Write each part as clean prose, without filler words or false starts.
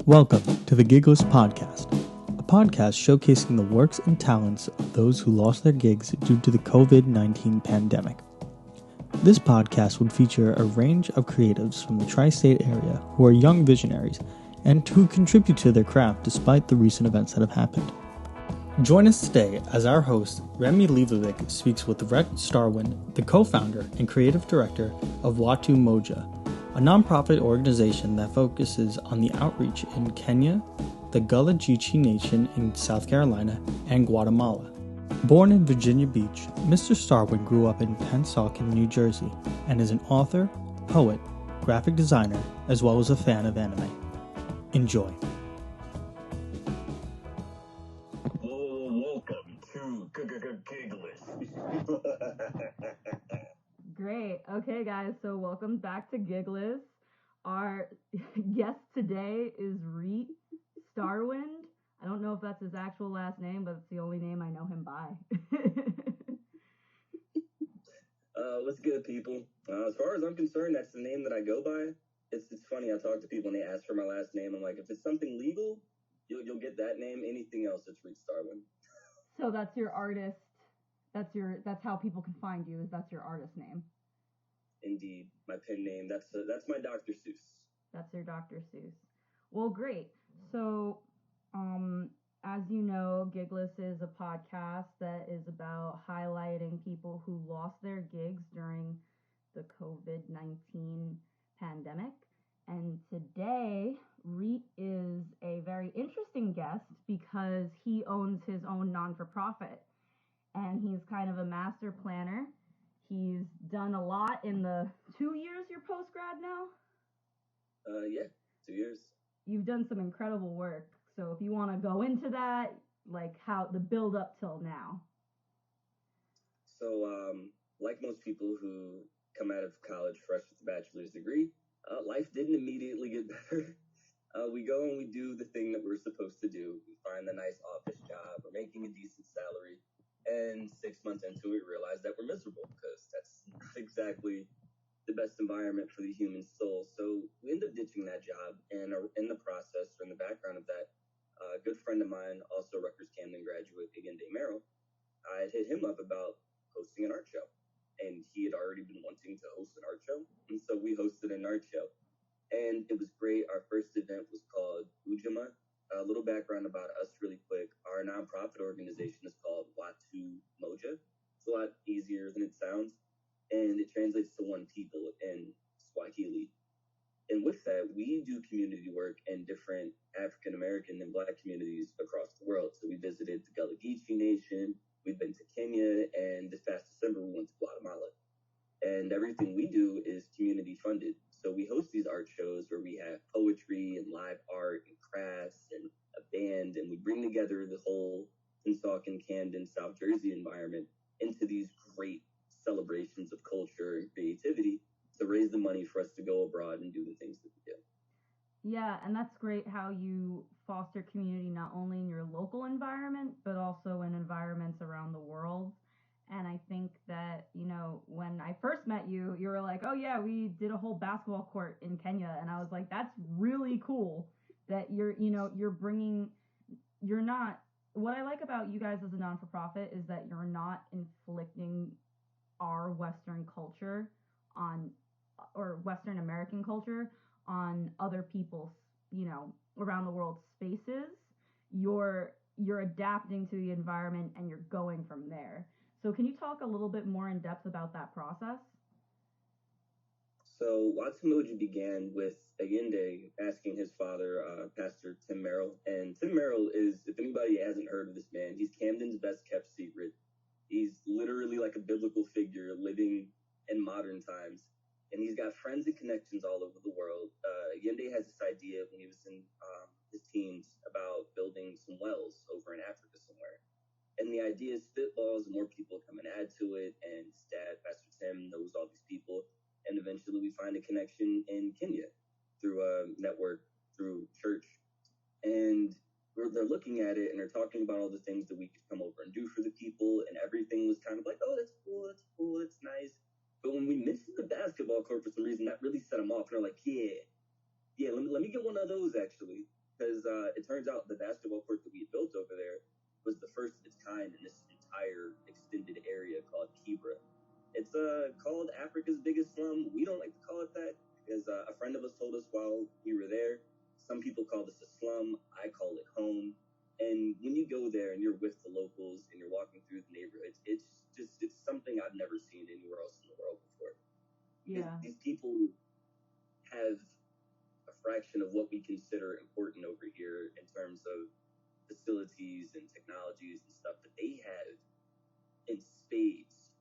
Welcome to the Gigless Podcast, a podcast showcasing the works and talents of those who lost their gigs due to the COVID-19 pandemic. This podcast would feature a range of creatives from the tri-state area who are young visionaries and who contribute to their craft despite the recent events that have happened. Join us today as our host, Remi Leibovic, speaks with Reet Starwind, the co-founder and creative director of Watu Moja, a nonprofit organization that focuses on the outreach in Kenya, the Gullah Geechee Nation in South Carolina, and Guatemala. Born in Virginia Beach, Mr. Starwind grew up in Pennsauken, New Jersey, and is an author, poet, graphic designer, as well as a fan of anime. Enjoy. Welcome to Gigless. Great. Okay, guys, so welcome back to Gigless. Our guest today is Reet Starwind. I don't know if that's his actual last name, but it's the only name I know him by. What's good, people? As far as I'm concerned, that's the name that I go by. It's funny, I talk to people and they ask for my last name. I'm like, if it's something legal, you'll get that name. Anything else, it's Reet Starwind. So that's your artist. That's how people can find you. That's your artist name. Indeed, my pen name. That's my Dr. Seuss. That's your Dr. Seuss. Well, great. So, as you know, Gigless is a podcast that is about highlighting people who lost their gigs during the COVID-19 pandemic. And today, Reet is a very interesting guest because he owns his own non-for-profit. And he's kind of a master planner. He's done a lot in the 2 years you're post-grad now? Yeah, 2 years. You've done some incredible work. So if you want to go into that, like how the build up till now. So, like most people who come out of college fresh with a bachelor's degree, life didn't immediately get better. We go and we do the thing that we're supposed to do. We find a nice office job. We're making a decent salary. And 6 months into it, we realize that we're miserable because that's not exactly the best environment for the human soul. So we end up ditching that job. And in the process, or in the background of that, a good friend of mine, also Rutgers Camden graduate, Dane Wagner, I had hit him up about hosting an art show. And he had already been wanting to host an art show. And so we hosted an art show. And it was great. Our first event was called Ujima. A little background about us really quick. Our nonprofit organization is called Watu Moja. It's a lot easier than it sounds. And it translates to one people in Swahili. And with that, we do community work in different African American and Black communities across the world. So we visited the Gullah Geechee Nation. We've been to Kenya. And this past December, we went to Guatemala. And everything we do is community funded. So we host these art shows where we have poetry and live art and crafts and a band, and we bring together the whole Pennsauken, Camden, South Jersey environment into these great celebrations of culture and creativity to raise the money for us to go abroad and do the things that we do. Yeah, and that's great how you foster community not only in your local environment, but also in environments around the world. And I think that, when I first met you, you were like, oh yeah, we did a whole basketball court in Kenya. And I was like, that's really cool that what I like about you guys as a non-for-profit is that you're not inflicting our Western culture or Western American culture on other people's, around the world spaces. You're adapting to the environment and you're going from there. So can you talk a little bit more in depth about that process? So Watu Moja began with Allende asking his father, Pastor Tim Merrill. And Tim Merrill is, if anybody hasn't heard of this man, he's Camden's best kept secret. He's literally like a biblical figure living in modern times. And he's got friends and connections all over the world. Allende has this idea when he was in his teens about building some wells over in Africa somewhere. And the idea is spitballs, and more people come and add to it. And his dad, Pastor Tim, knows all these people. And eventually we find a connection in Kenya through a network, through church. And they're looking at it and they're talking about all the things that we could come over and do for the people. And everything was kind of like, oh, that's cool, that's nice. But when we mentioned the basketball court for some reason, that really set them off. And they're like, yeah, let me get one of those actually. because it turns out the basketball court that we had built over there was the first of its kind in this entire extended area called Kibra. It's called Africa's biggest slum. We don't like to call it that because a friend of us told us while we were there. Some people call this a slum. I call it home. And when you go there and you're with the locals and you're walking through the neighborhoods, it's something I've never seen anywhere else in the world before. Yeah. These people have a fraction of what we consider important over here in terms of facilities and technologies and stuff, but they have in spades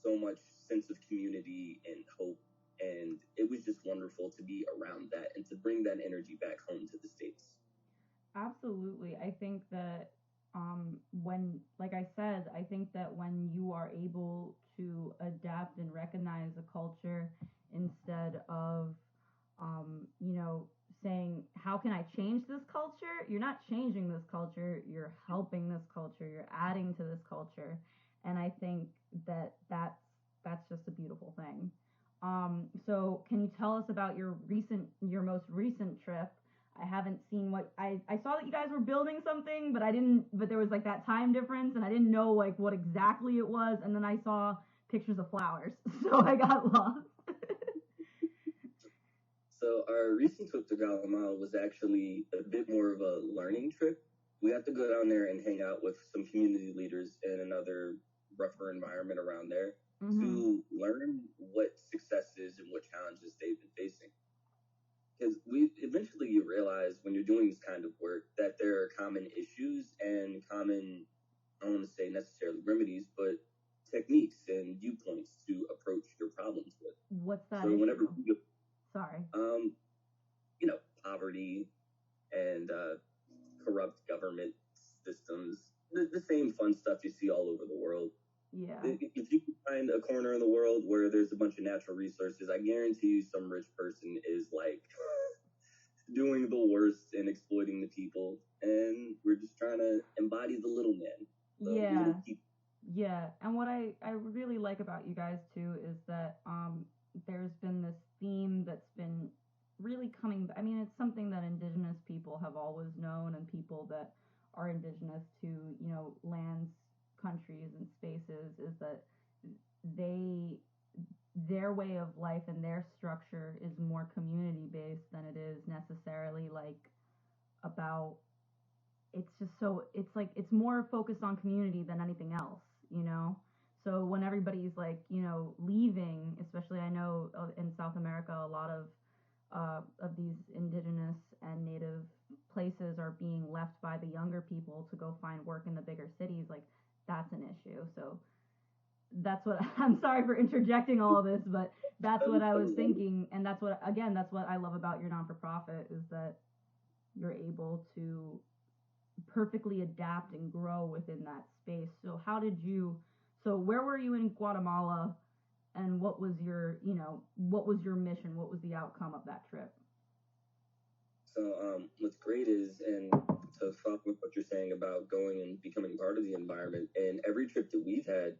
so much sense of community and hope, and it was just wonderful to be around that and to bring that energy back home to the States. Absolutely. I think that when, like I said, I think that when you are able to adapt and recognize a culture instead of, saying, how can I change this culture? You're not changing this culture, you're helping this culture, you're adding to this culture. And I think that that's just a beautiful thing. So can you tell us about your most recent trip? I haven't seen what I saw that you guys were building something, but there was like that time difference and I didn't know like what exactly it was, and then I saw pictures of flowers. So I got lost. So our recent trip to Guatemala was actually a bit more of a learning trip. We got to go down there and hang out with some community leaders in another rougher environment around there to learn what successes and what challenges they've been facing. Because eventually you realize when you're doing this kind of work that there are common issues and common, I don't want to say necessarily remedies, but techniques and viewpoints to approach your problems with. What's that So issue? whenever you, Sorry. Poverty and corrupt government systems, the same fun stuff you see all over the world. Yeah. If you can find a corner in the world where there's a bunch of natural resources, I guarantee you some rich person is like doing the worst and exploiting the people. And we're just trying to embody the little man. Yeah. Yeah. And what I really like about you guys too is that there's been this theme that's been really coming. I mean, it's something that indigenous people have always known, and people that are indigenous to, lands, countries, and spaces, is that their way of life and their structure is more community based than it is necessarily like about, it's more focused on community than anything else. So when everybody's like, leaving, especially I know in South America, a lot of these indigenous and native places are being left by the younger people to go find work in the bigger cities. Like, that's an issue. So that's what I'm sorry for interjecting all of this, but that's what I was thinking, and that's what I love about your non-for-profit, is that you're able to perfectly adapt and grow within that space. So where were you in Guatemala, and what was your mission? What was the outcome of that trip? So what's great is, and to follow with what you're saying about going and becoming part of the environment, and every trip that we've had,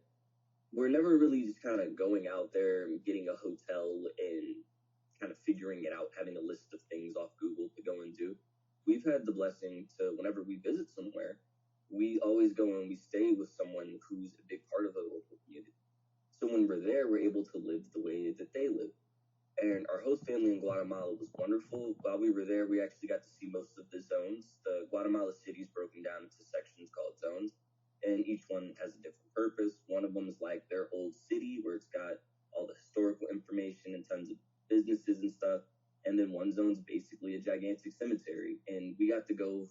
we're never really just kind of going out there and getting a hotel and kind of figuring it out, having a list of things off Google to go and do. We've had the blessing to, whenever we visit somewhere, we always go and we stay with someone who's a big part of the local community. So when we're there, we're able to live the way that they live. And our host family in Guatemala was wonderful. While we were there, we actually got to see most of the zones. The Guatemala city is broken down into sections called zones, and each one has a different purpose. One of them is like their old city, where it's got all the historical information and tons of businesses and stuff. And then one zone's basically a gigantic cemetery. And we got to go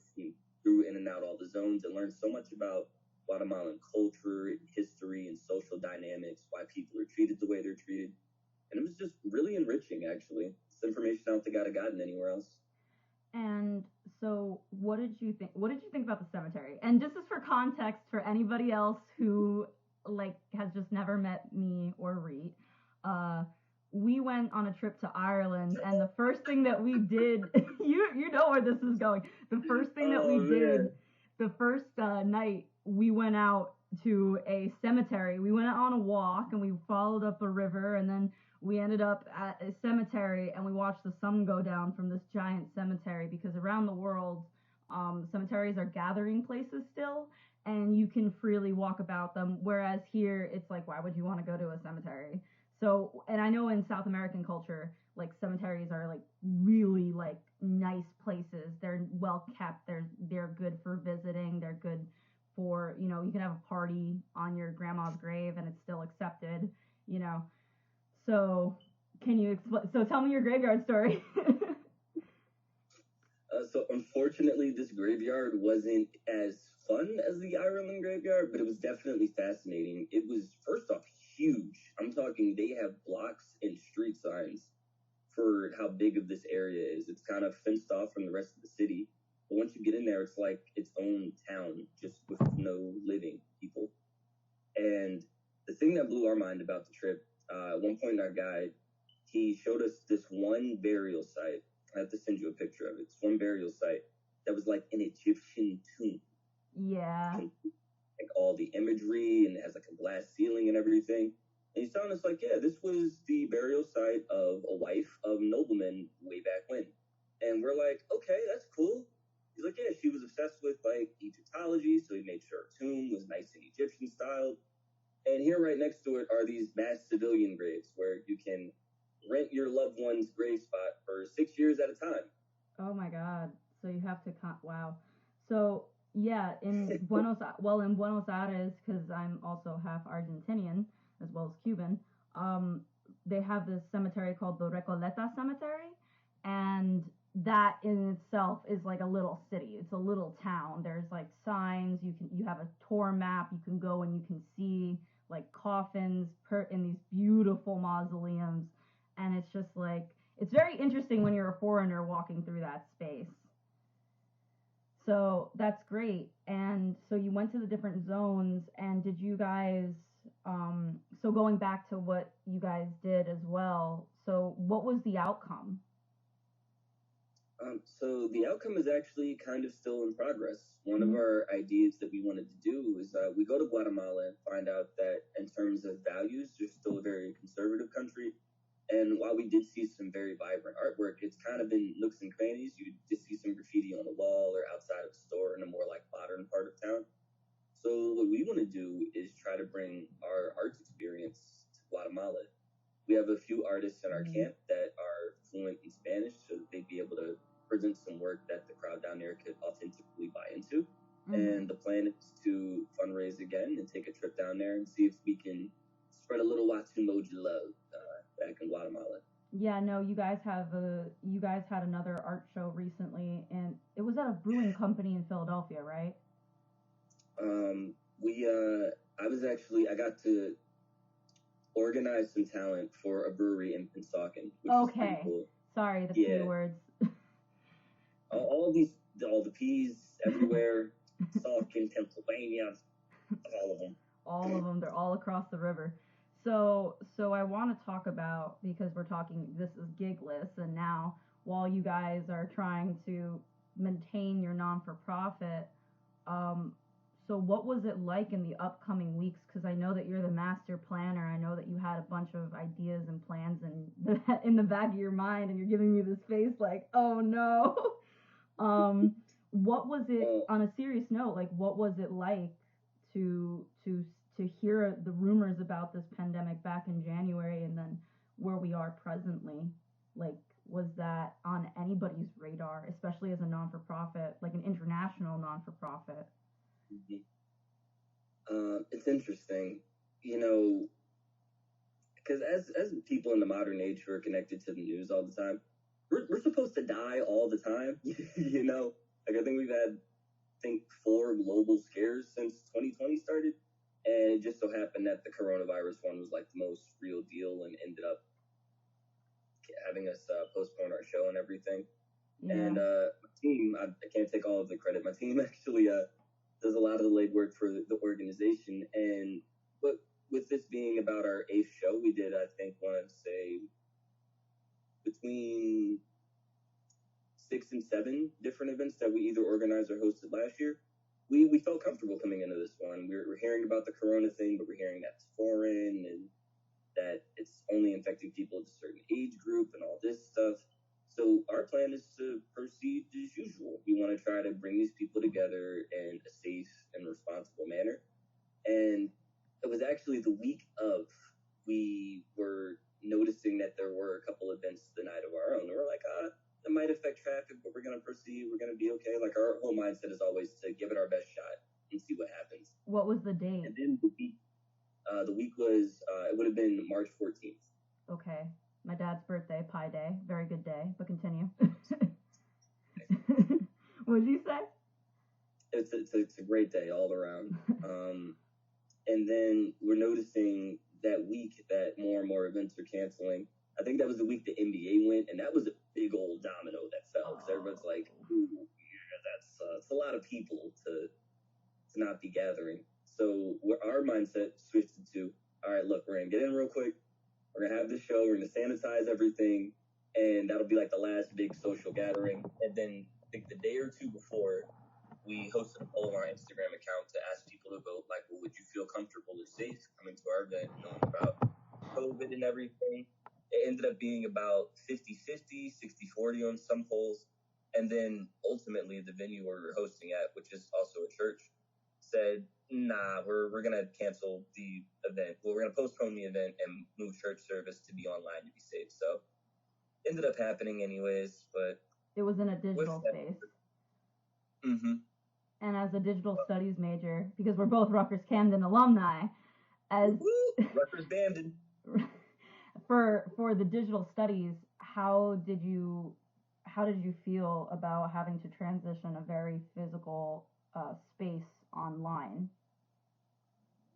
through in and out all the zones and learn so much about Guatemalan culture, history, and social dynamics, why people are treated the way they're treated. And it was just really enriching, actually. It's information I don't think I'd have gotten anywhere else. And so what did you think about the cemetery? And just as for context for anybody else who has just never met me or Reet, we went on a trip to Ireland, and the first thing that we did, you know where this is going. The first thing that we did, the first night, we went out to a cemetery. We went on a walk and we followed up a river, and then we ended up at a cemetery and we watched the sun go down from this giant cemetery, because around the world, Cemeteries are gathering places still, and you can freely walk about them. Whereas here, it's like, why would you want to go to a cemetery? So, and I know in South American culture, like cemeteries are like really like nice places. They're well kept. They're good for visiting. They're good for, you can have a party on your grandma's grave and it's still accepted. You know. So, can you explain? So, tell me your graveyard story. So unfortunately, this graveyard wasn't as fun as the Ireland graveyard, but it was definitely fascinating. It was, first off, huge. I'm talking they have blocks and street signs for how big of this area is. It's kind of fenced off from the rest of the city. But once you get in there, it's like its own town, just with no living people. And the thing that blew our mind about the trip, at one point in our guide, he showed us this one burial site. I have to send you a picture of it. It's one burial site that was like an Egyptian tomb. Yeah. Like all the imagery, and it has like a glass ceiling and everything. And he's telling us like, yeah, this was the burial site of a wife of nobleman way back when. And we're like, okay, that's cool. He's like, yeah, she was obsessed with like Egyptology, so he made sure her tomb was nice and Egyptian styled. And here right next to it are these mass civilian graves where you can rent your loved one's grave spot for 6 years at a time. Oh my God. So you have to wow. So yeah, in Buenos Aires, because I'm also half Argentinian as well as Cuban, they have this cemetery called the Recoleta Cemetery, and that in itself is like a little city. It's a little town. There's like signs. You have a tour map. You can go and you can see like coffins in these beautiful mausoleums, and it's just like it's very interesting when you're a foreigner walking through that space. So that's great. And so you went to the different zones, and did you guys, so going back to what you guys did as well, so what was the outcome? So the outcome is actually kind of still in progress. One of our ideas that we wanted to do is we go to Guatemala and find out that in terms of values, they're still a very conservative country. And while we did see some very vibrant artwork, it's kind of in nooks and crannies. You just see some graffiti on the wall or outside of a store in a more like modern part of town. So what we want to do is try to bring our arts experience to Guatemala. We have a few artists in our camp that are fluent in Spanish, so that they'd be able to present some work that the crowd down there could authentically buy into. And the plan is to fundraise again and take a trip down there and see if we can spread a little Watu Moja love back in Guatemala. Yeah, no, you guys had another art show recently, and it was at a brewing company in Philadelphia, right? I got to organize some talent for a brewery in Pensacola, which is pretty cool. Sorry, the P words. all the P's everywhere. Saucon, Pennsylvania, all of them. All of them. They're all across the river. So I want to talk about, because we're talking, this is Gigless, and now while you guys are trying to maintain your non-for-profit, so what was it like in the upcoming weeks? Because I know that you're the master planner. I know that you had a bunch of ideas and plans in the back of your mind, and you're giving me this face like, oh no. What was it, on a serious note, like what was it like to hear the rumors about this pandemic back in January, and then where we are presently? Like, was that on anybody's radar, especially as a non-for-profit, like an international non-for-profit? It's interesting, because as people in the modern age who are connected to the news all the time, we're supposed to die all the time. Like I think we've had 4 global scares since 2020 started, and it just so happened that the coronavirus one was like the most real deal and ended up having us postpone our show and everything. And my team, I can't take all of the credit. My team actually does a lot of the legwork for the organization. And with this being about our 8th show, we did, I think, want to say between 6 and 7 different events that we either organized or hosted last year. We felt comfortable coming into this one. We're hearing about the corona thing, but we're hearing that it's foreign and that it's only infecting people of a certain age group and all this stuff. So our plan is to proceed as usual. We want to try to bring these people together in a safe and responsible manner. And it was actually the week of, we were noticing that there were a couple events the night of our own. And we're like, that might affect traffic, but we're going to proceed. We're going to be okay. Like, our whole mindset is always to give it our best shot and see what happens. What was the date? And then the week was, it would have been March 14th. Okay. My dad's birthday, Pi Day. Very good day, but continue. What did you say? It's a great day all around. And then we're noticing that week that more and more events are canceling. I think that was the week the NBA went, and that was a big old domino that fell, because everyone's like, ooh, yeah, that's a lot of people to not be gathering. So our mindset switched to, all right, look, we're going to get in real quick. We're going to have this show. We're going to sanitize everything, and that'll be like the last big social gathering. And then I think the day or two before, we hosted a poll on our Instagram account to ask people to vote, like, well, would you feel comfortable or safe coming to our event, knowing about COVID and everything? It ended up being about 50-50, 60-40 on some polls. And then ultimately the venue we're hosting at, which is also a church, said, nah, we're going to cancel the event. Well, we're going to postpone the event and move church service to be online to be safe. So ended up happening anyways, but it was in a digital space. Mm-hmm. And as a digital studies major, because we're both Rutgers Camden alumni, as Rutgers Camden. for the digital studies, how did you feel about having to transition a very physical space online?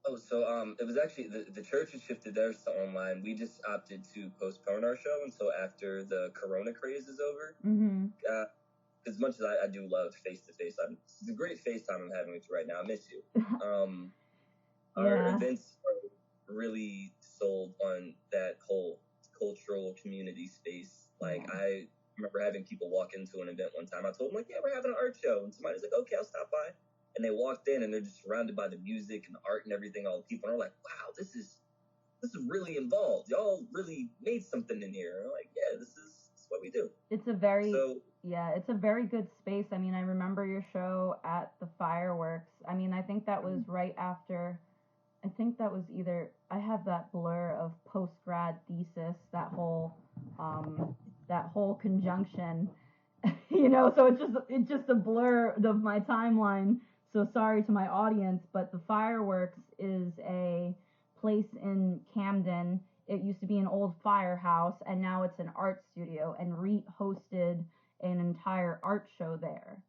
Oh, so it was actually the church has shifted theirs to online. We just opted to postpone our show until after the Corona craze is over. Mm-hmm. As much as I do love face-to-face, it's a great FaceTime I'm having with you right now. I miss you. Our events are really sold on that whole cultural community space. Like, I remember having people walk into an event one time. I told them, like, yeah, we're having an art show. And somebody's like, okay, I'll stop by. And they walked in, and they're just surrounded by the music and the art and everything, all the people. And they're like, wow, this is really involved. Y'all really made something in here. And I'm like, yeah, this is what we do. It's a very good space. I mean, I remember your show at the fireworks. I mean, I think that was right after, I think that was either, I have that blur of post-grad thesis, that whole conjunction, so it's just a blur of my timeline. So sorry to my audience, but the fireworks is a place in Camden. It used to be an old firehouse, and now it's an art studio, and Reet hosted an entire art show there.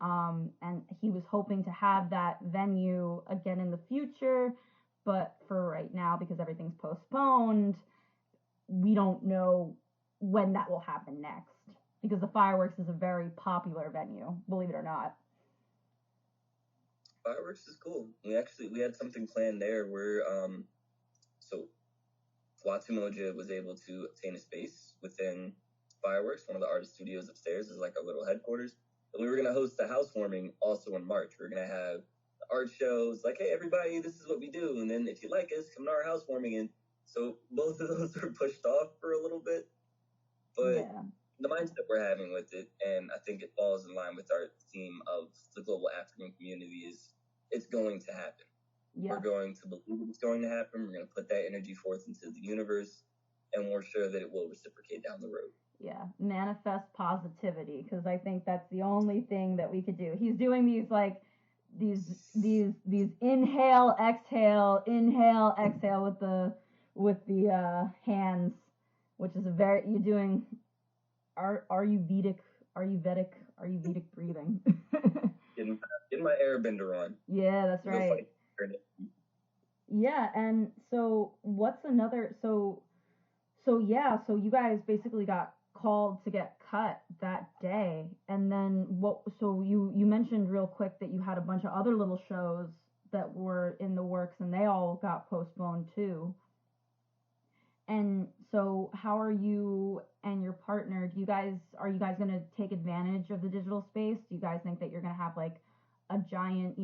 And he was hoping to have that venue again in the future, but for right now, because everything's postponed, we don't know when that will happen next, because the fireworks is a very popular venue, believe it or not. Fireworks is cool. We had something planned there where, so Watu Moja was able to obtain a space within Fireworks. One of the artist studios upstairs is like a little headquarters. And we were going to host a housewarming also in March. We were going to have art shows, like, hey, everybody, this is what we do. And then if you like us, come to our housewarming. And so both of those were pushed off for a little bit. But the mindset we're having with it, and I think it falls in line with our theme of the global African community, is it's going to happen. Yeah. We're going to believe it's going to happen. We're going to put that energy forth into the universe, and we're sure that it will reciprocate down the road. Yeah, manifest positivity, because I think that's the only thing that we could do. He's doing these inhale, exhale with the hands, which is you're doing Ayurvedic breathing. Getting my airbender on. Yeah, that's right. Yeah, and so what's another, so you guys basically got called to get cut that day, and then you mentioned real quick that you had a bunch of other little shows that were in the works, and they all got postponed too. And so how are you and your partner, are you guys going to take advantage of the digital space? Do you guys think that you're going to have like a giant,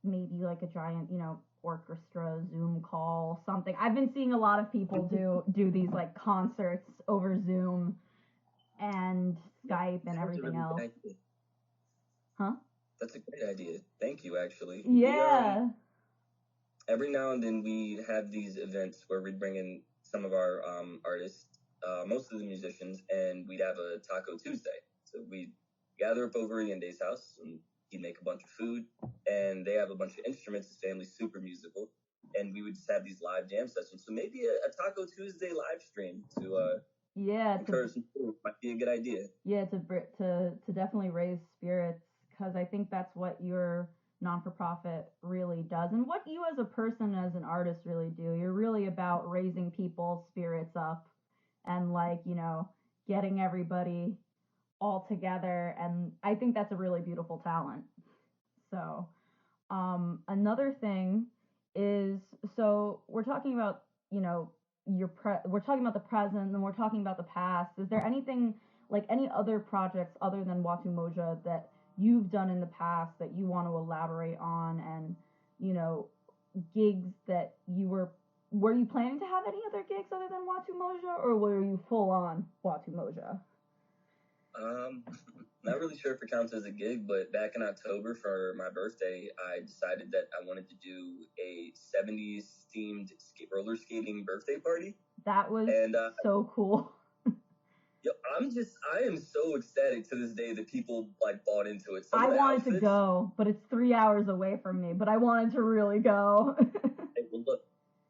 maybe like a giant, orchestra Zoom call, something. I've been seeing a lot of people do these like concerts over Zoom and Skype and everything else. Huh? That's a great idea. Thank you, actually. Yeah. Every now and then we have these events where we bring in some of our artists, most of the musicians, and we'd have a Taco Tuesday. So we'd gather up over Yende's house, and he'd make a bunch of food, and they have a bunch of instruments. His family's super musical, and we would just have these live jam sessions. So maybe a Taco Tuesday live stream to encourage some food might be a good idea. Yeah, to definitely raise spirits, because I think that's what your non-for-profit really does, and what you as a person, as an artist, really do. You're really about raising people's spirits up, and like, getting everybody all together, and I think that's a really beautiful talent. So another thing is, so we're talking about, we're talking about the present, and we're talking about the past. Is there anything, like any other projects other than Watu Moja, that you've done in the past that you want to elaborate on, and gigs that were you planning to have any other gigs other than Watu Moja, or were you full on Watu Moja? Not really sure if it counts as a gig, but back in October for my birthday, I decided that I wanted to do a 70s themed roller skating birthday party. That was so cool. Yo, I am so ecstatic to this day that people like bought into it. I wanted to go, but it's 3 hours away from me, but I wanted to really go. Hey, well, look,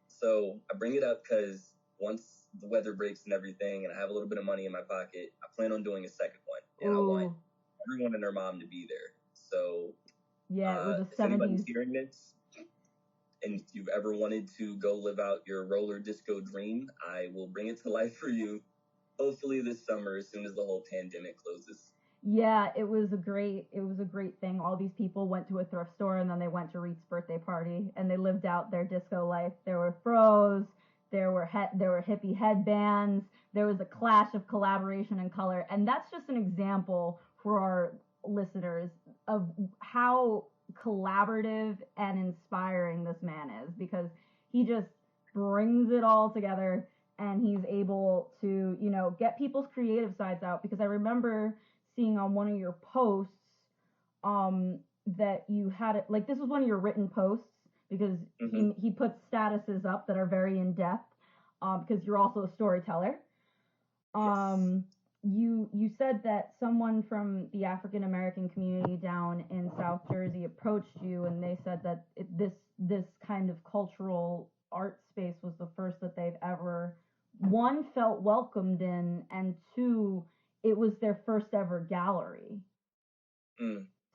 so I bring it up because once the weather breaks and everything, and I have a little bit of money in my pocket, I plan on doing a second one, and I want everyone and their mom to be there. So yeah, it was a if 70s. anybody's hearing this, and if you've ever wanted to go live out your roller disco dream, I will bring it to life for you. Hopefully this summer, as soon as the whole pandemic closes. Yeah, it was a great thing. All these people went to a thrift store, and then they went to Reet's birthday party, and they lived out their disco life. There were fros, there were hippie headbands, there was a clash of collaboration and color, and that's just an example for our listeners of how collaborative and inspiring this man is, because he just brings it all together, and he's able to, get people's creative sides out. Because I remember seeing on one of your posts that you had it, like, this was one of your written posts, because he puts statuses up that are very in depth, because you're also a storyteller. Yes. You said that someone from the African American community down in South Jersey approached you, and they said that this kind of cultural art space was the first that they've ever, one, felt welcomed in, and two, it was their first ever gallery.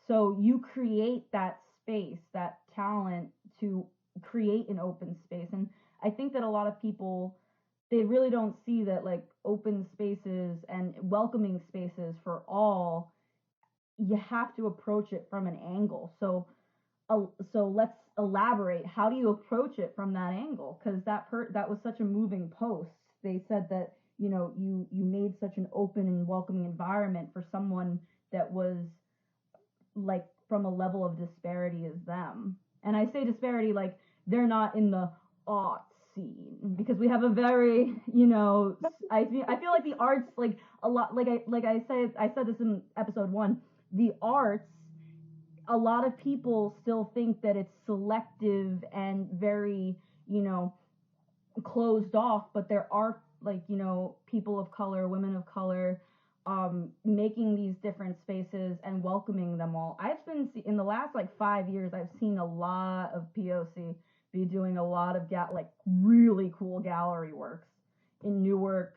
So you create that space, that talent to create an open space. And I think that a lot of people, they really don't see that, like, open spaces and welcoming spaces for all, you have to approach it from an angle. So let's elaborate. How do you approach it from that angle? Because that was such a moving post. They said that, you made such an open and welcoming environment for someone that was, like, from a level of disparity as them. And I say disparity like they're not in the art scene, because we have a very, I feel like the arts, like a lot, like I said this in episode 1, the arts, a lot of people still think that it's selective and very, closed off, but there are, like, people of color, women of color, making these different spaces and welcoming them all. I've been in the last like 5 years, I've seen a lot of POC be doing a lot of like really cool gallery works in Newark,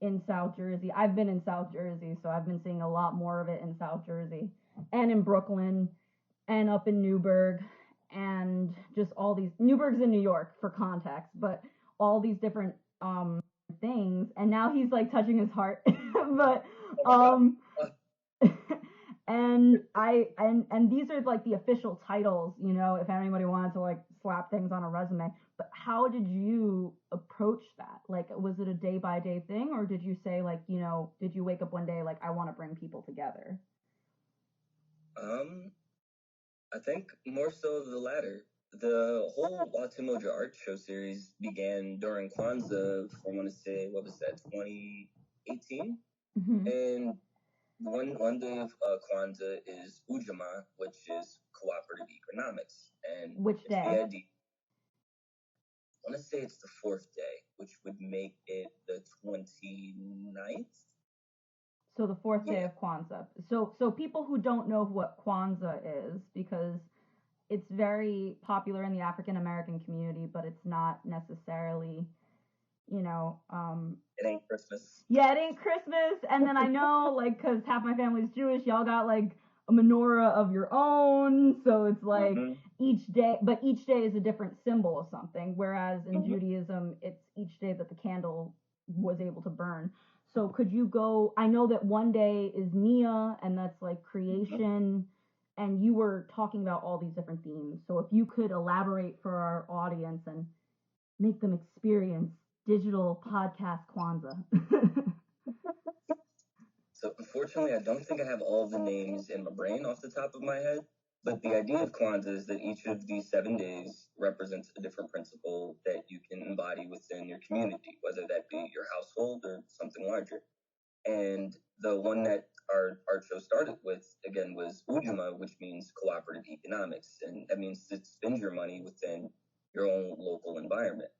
in South Jersey. I've been in South Jersey, so I've been seeing a lot more of it in South Jersey, and in Brooklyn, and up in Newburgh, and just all these, Newburgh's in New York for context, but all these different things. And now he's like touching his heart. But and these are like the official titles, if anybody wanted to like slap things on a resume. But how did you approach that? Like, was it a day by day thing, or did you say, like, did you wake up one day like, I want to bring people together? I think more so the latter. The whole Watu Moja art show series began during Kwanzaa, I want to say, what was that, 2018? Mm-hmm. And one day of Kwanzaa is Ujamaa, which is cooperative economics. And Which it's day? the idea. I want to say it's the fourth day, which would make it the 29th. So the fourth day of Kwanzaa. So people who don't know what Kwanzaa is, because it's very popular in the African American community, but it's not necessarily, It ain't Christmas. Yeah, it ain't Christmas. And then I know, like, because half my family's Jewish, y'all got like a menorah of your own, so it's like each day is a different symbol of something. Whereas in Judaism, it's each day that the candle was able to burn. So could you go? I know that one day is Nia, and that's like creation. And you were talking about all these different themes. So if you could elaborate for our audience and make them experience digital podcast Kwanzaa. So unfortunately, I don't think I have all the names in my brain off the top of my head. But the idea of Kwanzaa is that each of these 7 days represents a different principle that you can embody within your community, whether that be your household or something larger. And the one that our art show started with, again, was Ujamaa, which means cooperative economics. And that means to spend your money within your own local environment.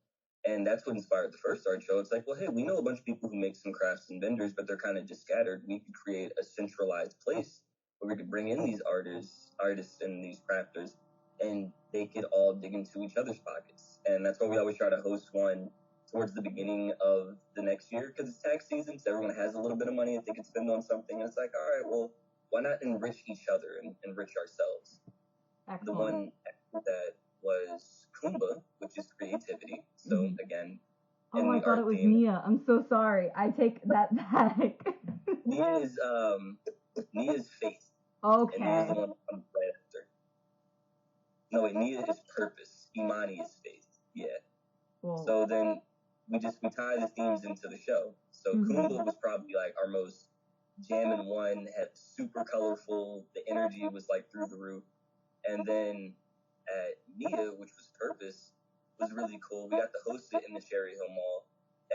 And that's what inspired the first art show. It's like, well, hey, we know a bunch of people who make some crafts and vendors, but they're kind of just scattered. We could create a centralized place where we could bring in these artists and these crafters, and they could all dig into each other's pockets. And that's why we always try to host one towards the beginning of the next year, because it's tax season, so everyone has a little bit of money that they can spend on something. And it's like, all right, well, why not enrich each other and enrich ourselves? Excellent. The one that was Kumba, which is creativity. So again, oh, I thought it was Nia. I'm so sorry. I take that back. Nia's faith. Okay. And Nia's the one that comes right after. No, wait, Nia is purpose. Imani is faith. Yeah. Whoa. So then we tie the themes into the show. So Kumba was probably like our most jamming one, had super colorful. The energy was like through the roof. And then at Nia, which was Purpose, was really cool. We got to host it in the Cherry Hill Mall.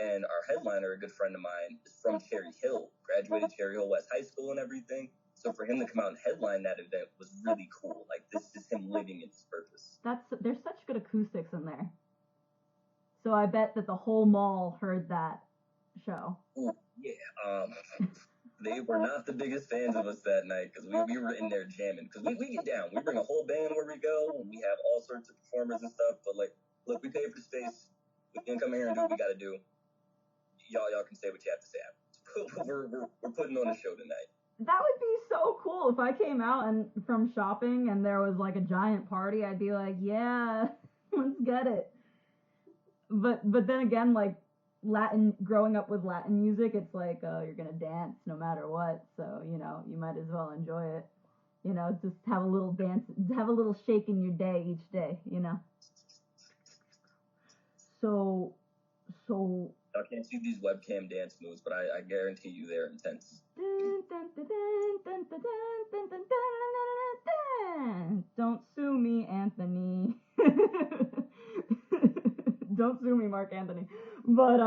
And our headliner, a good friend of mine, is from Cherry Hill, graduated Cherry Hill West High School and everything. So for him to come out and headline that event was really cool. Like, this is him living in his purpose. There's such good acoustics in there. So I bet that the whole mall heard that show. Ooh, yeah. They were not the biggest fans of us that night, because we were in there jamming. Because we get down. We bring a whole band where we go, and we have all sorts of performers and stuff. But, like, look, we pay for space. We can come here and do what we got to do. Y'all can say what you have to say. We're putting on a show tonight. That would be so cool if I came out and from shopping and there was like a giant party. I'd be like, yeah, let's get it. But then again, like growing up with Latin music, it's like, oh, you're gonna dance no matter what. So you might as well enjoy it. Just have a little dance, have a little shake in your day each day. So. I can't see these webcam dance moves, but I guarantee you they're intense. Don't sue me, Anthony. Don't sue me, Mark Anthony. But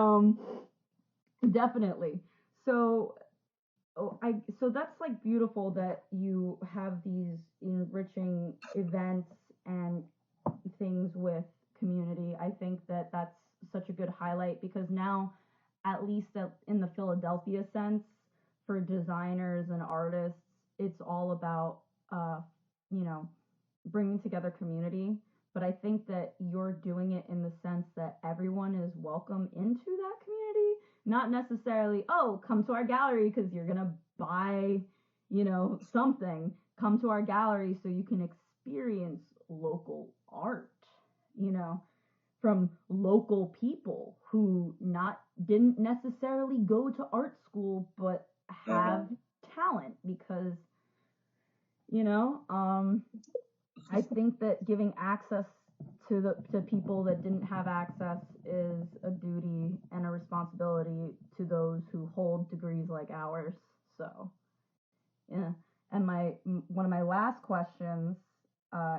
definitely. So that's like beautiful that you have these enriching events and things with community. I think that that's such a good highlight, because now, at least in the Philadelphia sense, for designers and artists, it's all about bringing together community. But I think that you're doing it in the sense that everyone is welcome into that community, not necessarily, oh, come to our gallery because you're gonna buy something. Come to our gallery so you can experience local art, from local people who didn't necessarily go to art school but have talent, because I think that giving access to people that didn't have access is a duty and a responsibility to those who hold degrees like ours. So yeah. And one of my last questions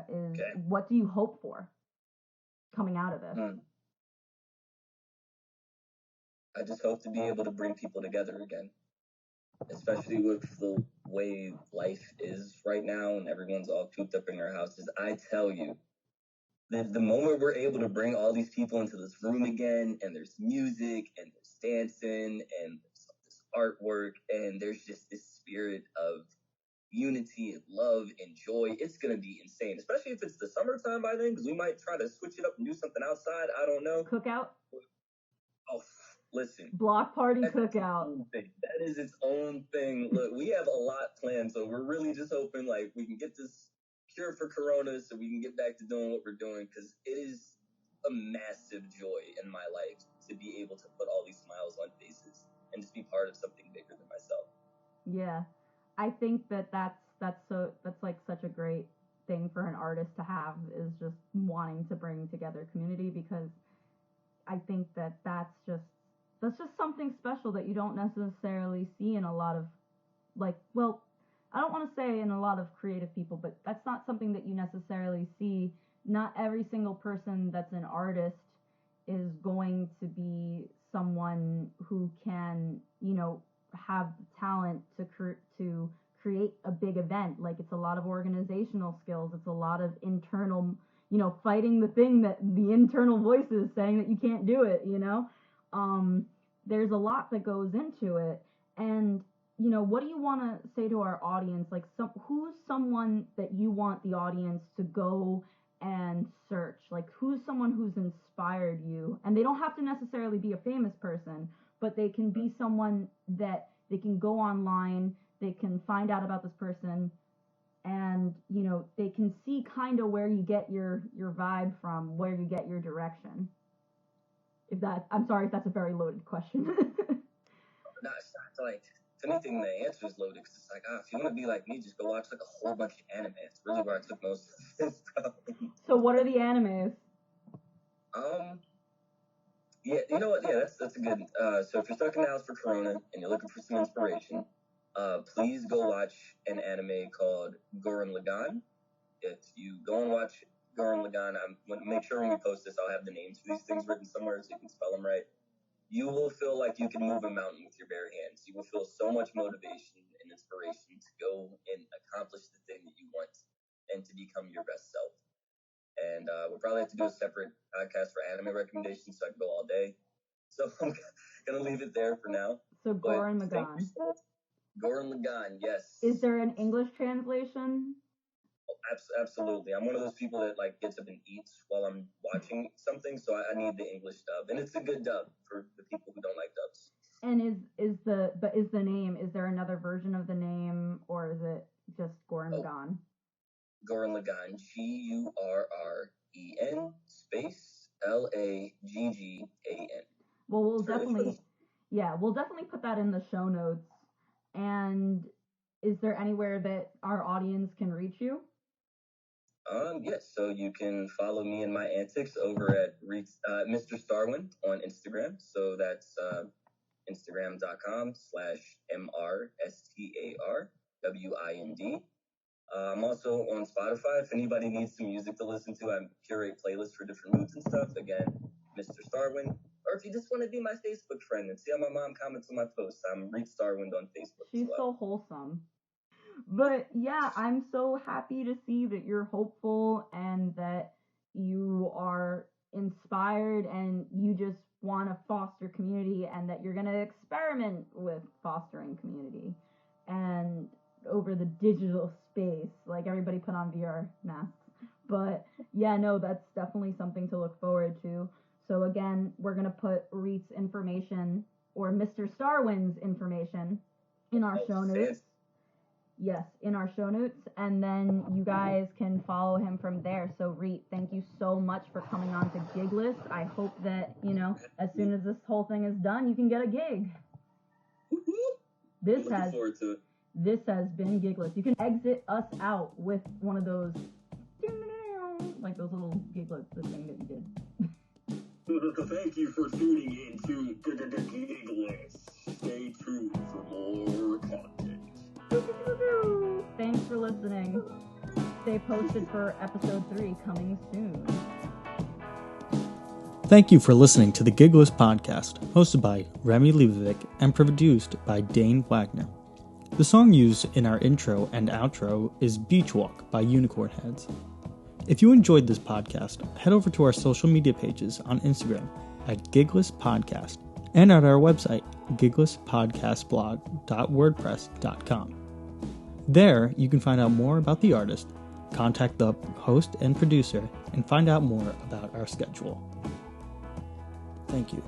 is Okay. what do you hope for coming out of this? I just hope to be able to bring people together again, especially with the way life is right now and everyone's all cooped up in their houses. I tell you, the moment we're able to bring all these people into this room again, and there's music, and there's dancing, and there's this artwork, and there's just this spirit of unity and love and joy, it's going to be insane, especially if it's the summertime by then, because we might try to switch it up and do something outside. I don't know. Cookout? Oh, listen. Block party cookout. That is its own thing. Look, we have a lot planned, so we're really just hoping like we can get this cure for Corona so we can get back to doing what we're doing, because it is a massive joy in my life to be able to put all these smiles on faces and just be part of something bigger than myself. Yeah, I think that's like such a great thing for an artist to have, is just wanting to bring together community, because I think that's just something special that you don't necessarily see in a lot of, like, well, I don't want to say in a lot of creative people, but that's not something that you necessarily see. Not every single person that's an artist is going to be someone who can, have the talent to create a big event. Like, it's a lot of organizational skills. It's a lot of internal, fighting the thing that the internal voices saying that you can't do it, there's a lot that goes into it. And what do you want to say to our audience? Like, who's someone that you want the audience to go and search? Like, who's someone who's inspired you? And they don't have to necessarily be a famous person, but they can be someone that they can go online, they can find out about this person, and they can see kind of where you get your vibe from, where you get your direction. I'm sorry if that's a very loaded question. No, it's not like, if anything, the answer is loaded, because it's like, if you want to be like me, just go watch like a whole bunch of anime. It's really where I took most of this stuff. So what are the animes? Yeah, you know what? Yeah, that's a good. So if you're stuck in the house for Corona and you're looking for some inspiration, please go watch an anime called Gurren Lagann. If you go and watch Gurren Lagann, make sure when we post this, I'll have the names for these things written somewhere so you can spell them right. You will feel like you can move a mountain with your bare hands. You will feel so much motivation and inspiration to go and accomplish the thing that you want and to become your best self. And we'll probably have to do a separate podcast for anime recommendations, so I can go all day. So I'm going to leave it there for now. So Gurren Lagann. Gurren Lagann, yes. Is there an English translation? Absolutely. I'm one of those people that like gets up and eats while I'm watching something, so I need the English dub, and it's a good dub for the people who don't like dubs. And is the name? Is there another version of the name, or is it just Gurren Lagann? Gurren Lagann, Gurren space Laggan. Well, we'll definitely put that in the show notes. And is there anywhere that our audience can reach you? Yes, so you can follow me and my antics over at Mr. Starwind on Instagram. So that's Instagram.com/MrStarwind. I'm also on Spotify. If anybody needs some music to listen to, I curate playlists for different moods and stuff. Again, Mr. Starwind. Or if you just want to be my Facebook friend and see how my mom comments on my posts, I'm Reet Starwind on Facebook. She's so wholesome. But yeah, I'm so happy to see that you're hopeful and that you are inspired and you just want to foster community, and that you're going to experiment with fostering community and over the digital space. Like, everybody put on VR masks. But yeah, no, that's definitely something to look forward to. So again, we're going to put Reet's information, or Mr. Starwind's information, in our show notes. Yes, in our show notes, and then you guys can follow him from there. So Reet, thank you so much for coming on to Gigless. I hope that, as soon as this whole thing is done, you can get a gig. This has been Gigless. You can exit us out with one of those, like those little giglets, the thing that you did. Thank you for tuning in to Gigless. Stay tuned for more content. Thanks for listening. stay posted for episode 3 coming soon. Thank you for listening to the Gigless Podcast, hosted by Remi Leibovic and produced by Dane Wagner. The song used in our intro and outro is Beach Walk by Unicorn Heads. If you enjoyed this podcast, head over to our social media pages on Instagram at Gigless Podcast and at our website, giglesspodcastblog.wordpress.com. There, you can find out more about the artist, contact the host and producer, and find out more about our schedule. Thank you.